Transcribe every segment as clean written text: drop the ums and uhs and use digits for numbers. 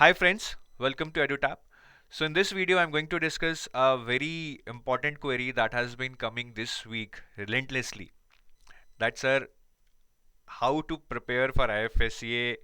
Hi friends, welcome to EduTap. So in this video, I'm going to discuss a very important query that has been coming this week relentlessly. That's how to prepare for IFSCA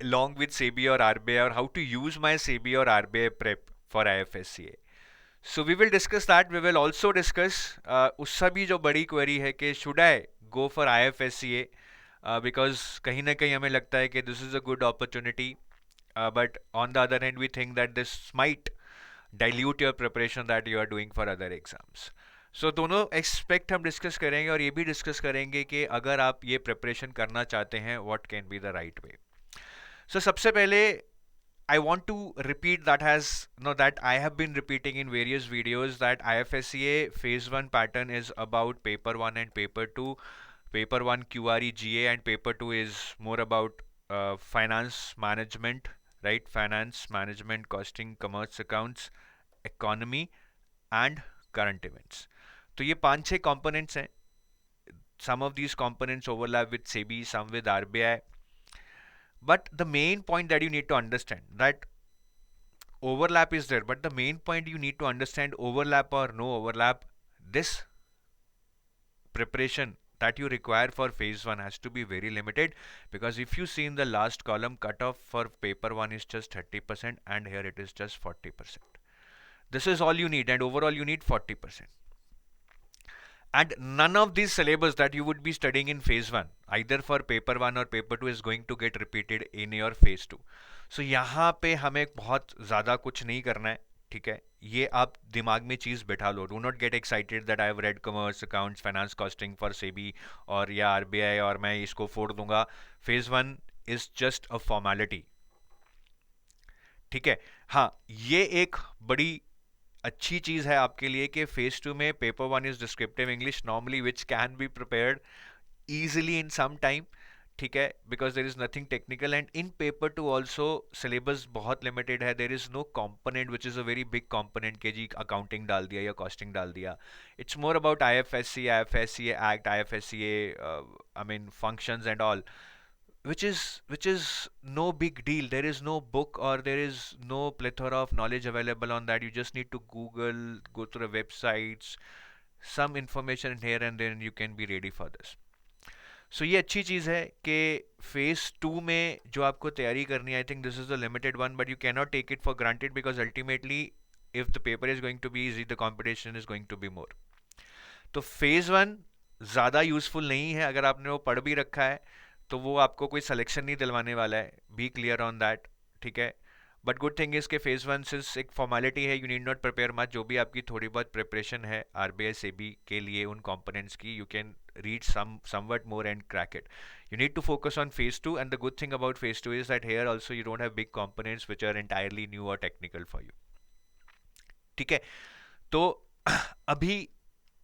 along with SEBI or RBI, or how to use my SEBI or RBI prep for IFSCA. So we will discuss that. We will also discuss उससे भी जो बड़ी query है कि should I go for IFSCA because कहीं ना कहीं हमें लगता है कि this is a good opportunity, but on the other hand we think that this might dilute your preparation that you are doing for other exams. So दोनों expect हम discuss करेंगे और ये भी डिस्कस करेंगे कि अगर आप ये प्रिपरेशन करना चाहते हैं what can be the right way. So सबसे पहले I want to repeat that I have been repeating in various videos that IFSCA phase 1 pattern is about paper 1 and paper 2. Paper 1 QRE GA and paper 2 is more about finance management, right? Finance management, costing, commerce accounts, economy and current events. तो ये 5-6 components हैं. Some of these components overlap with SEBI, some with RBI. But the main point that you need to understand that overlap is there, but the main point you need to understand, overlap or no overlap, this preparation that you require for phase 1 has to be very limited, because if you see in the last column, cutoff for paper 1 is just 30% and here it is just 40%. This is all you need, and overall you need 40%. And none of these syllabus that you would be studying in phase 1 either for paper 1 or paper 2 is going to get repeated in your phase 2. So यहाँ पे हमें बहुत ज़्यादा कुछ नहीं करना है, ठीक है. ये आप दिमाग में चीज़ बिठा लो. Do not get excited that I have read commerce accounts finance costing for SEBI और या आरबीआई और मैं इसको फोड़ दूंगा. Phase 1 is just a formality, ठीक है. हाँ, ये एक बड़ी अच्छी चीज़ है आपके लिए कि फेज 2 में paper 1 is descriptive English normally which can be prepared easily in some time, ठीक है, because there is nothing technical. And in paper 2 also syllabus बहुत limited है. There is no component which is a very big component कि जी accounting डाल दिया या costing डाल दिया. It's more about IFSCA Act, IFSCA I mean functions and all, which is no big deal. There is no book or there is no plethora of knowledge available on that. You just need to Google, go to the websites, some information here and then you can be ready for this. सो ये अच्छी चीज़ है कि phase 2 में जो आपको तैयारी करनी है, I think this is the limited one, but you can not take it for granted because ultimately if the paper is going to be easy the competition is going to be more. तो phase 1 ज़्यादा useful नहीं है. अगर आपने वो पढ़ भी रखा है तो वो आपको कोई सिलेक्शन नहीं दिलवाने वाला है. बी क्लियर ऑन दैट, ठीक है. बट गुड थिंग इज के फेज 1 सिर्फ एक फॉर्मेलिटी है. You need not prepare much. जो भी आपकी थोड़ी बहुत प्रिपरेशन है आरबीआई सेबी के लिए उन कंपोनेंट्स की, you can read somewhat more and crack it. You need to focus on phase 2, and the good thing about phase 2 is that here also you don't have big components which are entirely new or technical for you. ठीक है. तो अभी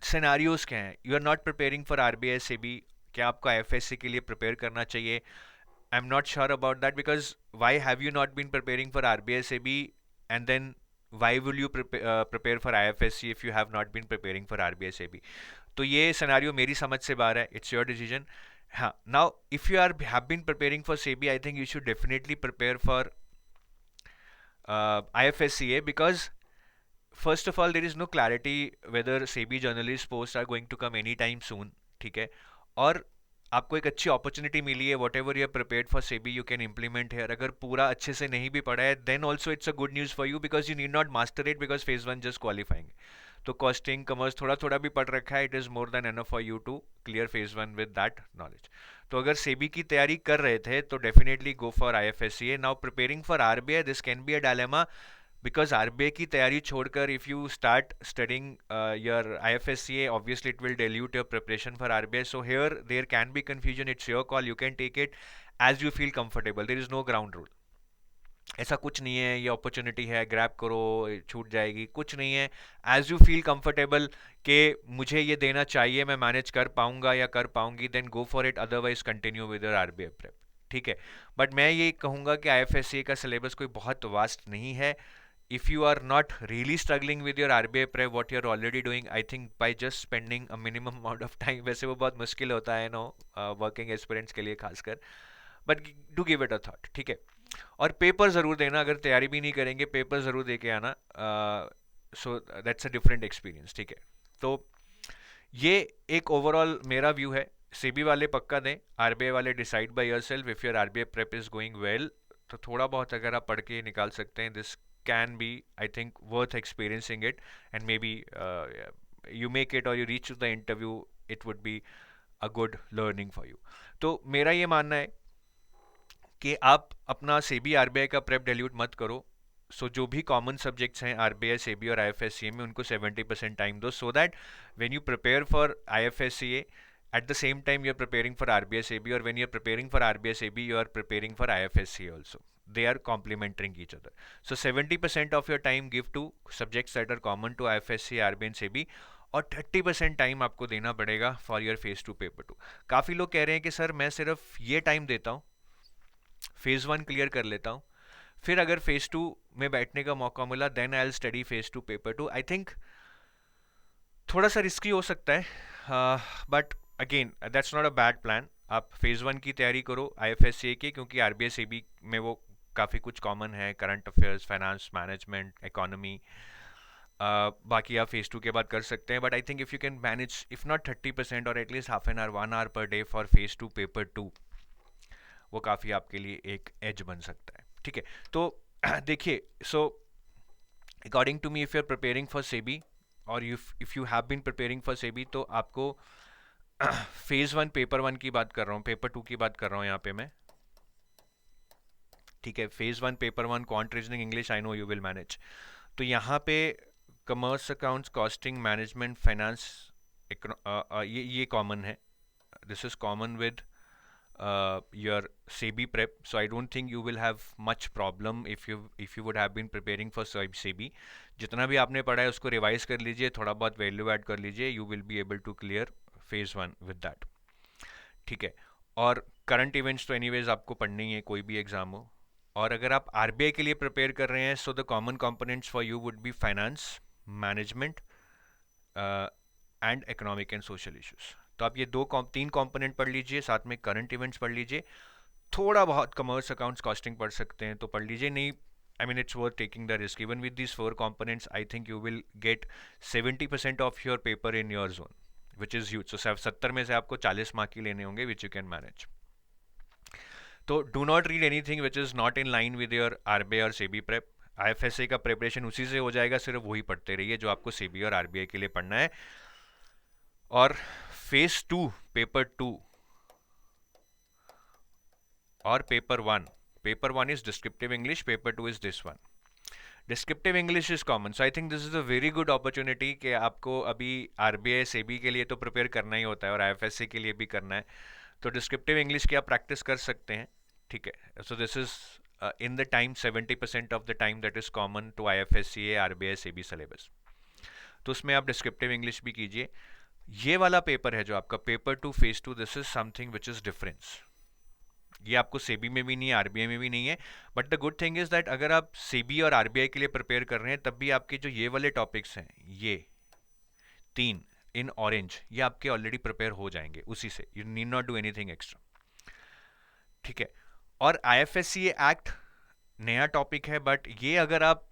scenarios क्या हैं. You are not preparing for RBI SEBI. क्या आपको IFSC के लिए प्रिपेयर करना चाहिए? I am not sure about that because why have you not been preparing for RBI SEBI and then why will you prepare for IFSC if you have not been preparing for RBI SEBI? तो ये scenario मेरी समझ से बाहर है. It's your decision. हाँ, now if you have been preparing for SEBI, I think you should definitely prepare for IFSCA because first of all there is no clarity whether SEBI journalist posts are going to come anytime soon, ठीक है. और आपको एक अच्छी opportunity मिली है. Whatever you are prepared for SEBI you can implement here. अगर पूरा अच्छे से नहीं भी पढ़ा है then also it's a good news for you because you need not master it because phase 1 just qualifying. तो कॉस्टिंग कमर्स थोड़ा थोड़ा भी पढ़ रखा है. It is more than enough for you to clear phase 1 with that knowledge. तो अगर SEBI की तैयारी कर रहे थे तो definitely go for IFSCA. Now preparing for RBI, this can be a dilemma because RBI की तैयारी छोड़कर if you start studying your IFSCA, obviously it will dilute your preparation for RBI. So here there can be confusion. It's your call. You can take it as you feel comfortable. There is no ground rule. ऐसा कुछ नहीं है ये opportunity है grab करो छूट जाएगी, कुछ नहीं है. एज यू फील कंफर्टेबल कि मुझे ये देना चाहिए, मैं मैनेज कर पाऊंगा या कर पाऊंगी, then go for it. Otherwise continue with your RBI prep, ठीक है. बट मैं ये कहूँगा कि IFSCA का सिलेबस कोई बहुत वास्ट नहीं है. if you are not really struggling with your RBI prep, what you're already doing, I think by just spending a minimum amount of time, वैसे वो बहुत मुश्किल होता है नो वर्किंग एस्पिरेंट्स के लिए खासकर, but do give it a thought, ठीक है. और पेपर ज़रूर देना, अगर तैयारी भी नहीं करेंगे पेपर ज़रूर दे के आना। So that's a different experience, ठीक है। तो ये एक ओवरऑल मेरा व्यू है। सेबी वाले पक्का दें, आरबीआई वाले decide by yourself. If your RBI prep is going well, तो थोड़ा बहुत अगर आप पढ़ के निकाल सकते हैं, this can be I think worth experiencing it, and maybe you make it or you reach to the interview, it would be a good learning for you. तो मेरा ये मानना है कि आप अपना सेबी आरबीआई का प्रेप डिल्यूट मत करो। जो भी कॉमन सब्जेक्ट्स हैं आरबीआई सेबी और आईएफएससीए में, उनको 70% टाइम दो, so that when you prepare for IFSCA at the same time you are preparing for RBI SEBI, or when you are preparing for RBI SEBI you are preparing for IFSCA also. They are complementing each other. So 70% of your time give to subjects that are common to IFSCA, RBI and SEBI, और 30% time आपको देना पड़ेगा for your phase 2 paper 2। काफ़ी लोग कह रहे हैं कि सर मैं सिर्फ ये टाइम देता हूँ, फेज 1 क्लियर कर लेता हूँ, फिर अगर फेज 2 में बैठने का मौका मिला then I will study phase 2 paper 2। I think थोड़ा सा रिस्की हो सकता है, but again that's not a bad plan. आप फेज 1 की तैयारी करो आईएफएससीए की, क्योंकि आरबीआई सेबी में वो काफ़ी कुछ कॉमन है, current affairs, finance management, economy. बाकी आप फेज 2 के बाद कर सकते हैं, but I think if you can manage if not 30% और at least half an hour 1 hour per day for phase 2 paper 2, वो काफ़ी आपके लिए एक एज बन सकता है, ठीक है। तो देखिए, so according to me if you are preparing for SEBI और if you have been preparing for SEBI, तो आपको फेज 1 पेपर 1 की बात कर रहा हूँ, पेपर 2 की बात कर रहा हूँ यहाँ पे मैं, ठीक है। Phase 1 paper 1 quant reasoning English, I know you will manage. तो यहाँ पे commerce accounts, costing, management, finance, ये कॉमन है। This is common with your SEBI prep, so I don't think you will have much problem if you would have been preparing for SEBI. जितना भी आपने पढ़ा है उसको रिवाइज कर लीजिए, थोड़ा बहुत वैल्यू ऐड कर लीजिए, you will be able to clear phase 1 with that, ठीक है। और करंट इवेंट्स तो एनीवेज आपको पढ़ने ही है, कोई भी एग्जाम हो। और अगर आप आरबीआई के लिए प्रिपेयर कर रहे हैं, so the common components for you would be finance, management and economic and social issues. तो आप ये तीन कंपोनेंट पढ़ लीजिए, साथ में करंट इवेंट्स पढ़ लीजिए, थोड़ा बहुत कमर्स अकाउंट्स कॉस्टिंग पढ़ सकते हैं तो पढ़ लीजिए। नहीं, I mean it's worth taking the risk. Even with this 4 components I think you will get 70% of your paper in your zone, which is huge. So 70 में से आपको 40 मार्क ही लेने होंगे, विच यू कैन मैनेज। तो do not read anything which is not in line with your RBI और SEBI prep. IFSC का preparation उसी से हो जाएगा, सिर्फ वही पढ़ते रहिए जो आपको सेबी और आरबीआई के लिए पढ़ना है। और फेज 2 पेपर 2 और paper 1 is descriptive English, paper 2 is this one. Descriptive English is common, so I think this is a very good opportunity कि आपको अभी आरबीआई सेबी के लिए तो प्रिपेयर करना ही होता है और आईएफएससी के लिए भी करना है, तो डिस्क्रिप्टिव इंग्लिश की आप प्रैक्टिस कर सकते हैं, ठीक है। So this is in the time 70% of the time that is common to IFSC, RBI SEBI syllabus, तो उसमें आप डिस्क्रिप्टिव इंग्लिश भी कीजिए। ये वाला पेपर है जो आपका paper 2 phase 2, this is something which is difference. ये आपको सेबी में भी नहीं है, आरबीआई में भी नहीं है, but the good thing is that अगर आप सेबी और आरबीआई के लिए प्रिपेयर कर रहे हैं तब भी आपके जो ये वाले टॉपिक्स हैं, ये 3 इन ऑरेंज, ये आपके ऑलरेडी प्रिपेयर हो जाएंगे उसी से, you need not do anything extra, ठीक है। और आईएफएससीए एक्ट नया टॉपिक है, बट ये अगर आप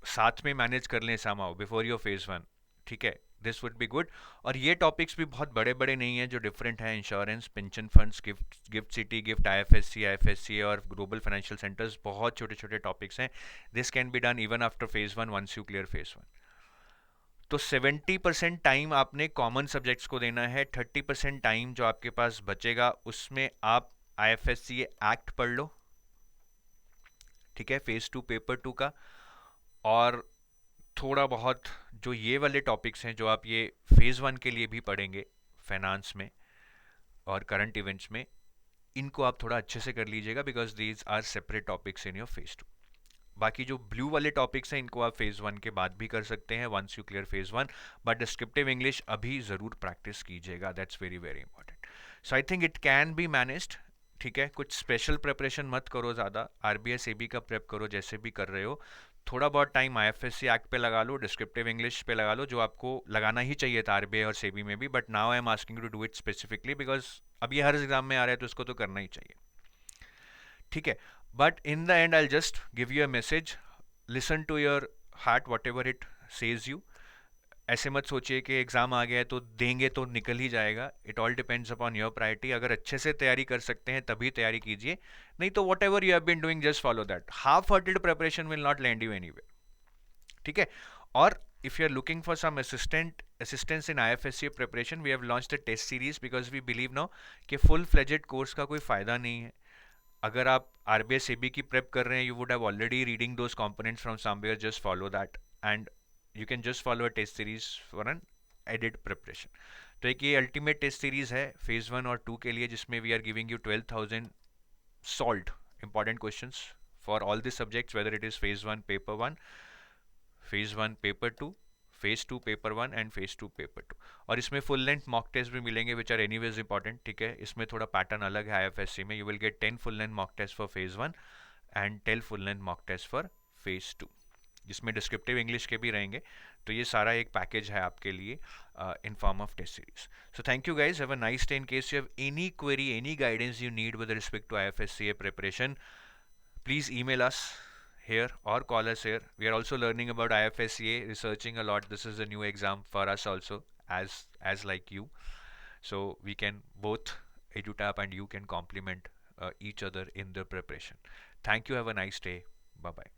साथ में मैनेज कर लें समाउ बिफोर योर फेज 1, ठीक है, दिस वुड बी गुड। और ये टॉपिक्स भी बहुत बड़े बड़े नहीं हैं, जो डिफरेंट हैं, insurance, pension funds, gift city, gift IFSC और ग्लोबल फाइनेंशियल सेंटर्स, बहुत छोटे छोटे टॉपिक्स हैं। This can be done even after phase 1 once you clear phase 1। तो 70% टाइम आपने कॉमन सब्जेक्ट्स को देना है, 30% टाइम जो आपके पास बचेगा उसमें आप आईएफएससी एक्ट पढ़ लो, ठीक है, फेज 2 पेपर 2 का। और थोड़ा बहुत जो ये वाले टॉपिक्स हैं जो आप ये फेज 1 के लिए भी पढ़ेंगे, फाइनेंस में और करंट इवेंट्स में, इनको आप थोड़ा अच्छे से कर लीजिएगा, because these are separate topics in your phase 2। बाकी जो ब्लू वाले टॉपिक्स हैं इनको आप फेज 1 के बाद भी कर सकते हैं once you clear phase 1, but descriptive English अभी ज़रूर प्रैक्टिस कीजिएगा, that's very very important. So I think it can be managed, ठीक है। कुछ स्पेशल प्रिपरेशन मत करो ज़्यादा, आरबीआई सेबी का प्रेप करो जैसे भी कर रहे हो, थोड़ा बहुत टाइम आईएफएससी एक्ट पे लगा लो, डिस्क्रिप्टिव इंग्लिश पे लगा लो, जो आपको लगाना ही चाहिए था आरबीआई और सेबी में भी, but now I am asking to do it specifically because अब ये हर एग्जाम में आ रहा है तो इसको तो करना ही चाहिए, ठीक है। But in the end, I'll just give you a message. Listen to your heart, whatever it says you. ऐसे मत सोचिए कि एग्ज़ाम आ गया है तो देंगे तो निकल ही जाएगा. It all depends upon your priority. अगर अच्छे से तैयारी कर सकते हैं तभी तैयारी कीजिए, नहीं तो whatever you have been doing just follow that. Half hearted preparation will not land you anywhere. ठीक है. और if you're looking for some assistance in IFSCA preparation, we have launched a test series because we believe now कि full fledged course का कोई फायदा नहीं है. अगर आप RBI SEBI की प्रेप कर रहे हैं, you would have already reading those components from somewhere. Just follow that and you can just follow a test series for an added preparation. तो एक ये अल्टीमेट टेस्ट सीरीज है फेज 1 और 2 के लिए, जिसमें we are giving you 12,000 solved important questions for all the subjects, whether it is phase 1 paper 1, phase 1 paper 2, phase 2 paper 1 and phase 2 paper 2. और इसमें फुल लेंथ मॉक टेस्ट भी मिलेंगे which are anyways important. ठीक है. इसमें थोड़ा pattern अलग है IFSC में. You will get 10 full length mock test for phase 1 and 10 full length mock test for phase 2, जिसमें डिस्क्रिप्टिव इंग्लिश के भी रहेंगे. तो ये सारा एक पैकेज है आपके लिए in form of test series. So thank you guys, have a nice day. In case you have any query, any guidance you need with respect to IFSCA preparation, please email us here or call us here. We are also learning about IFSCA, researching a lot. This is a new exam for us also, as like you. So we can both, EduTap and you, can complement each other in the preparation. Thank you. Have a nice day. Bye bye.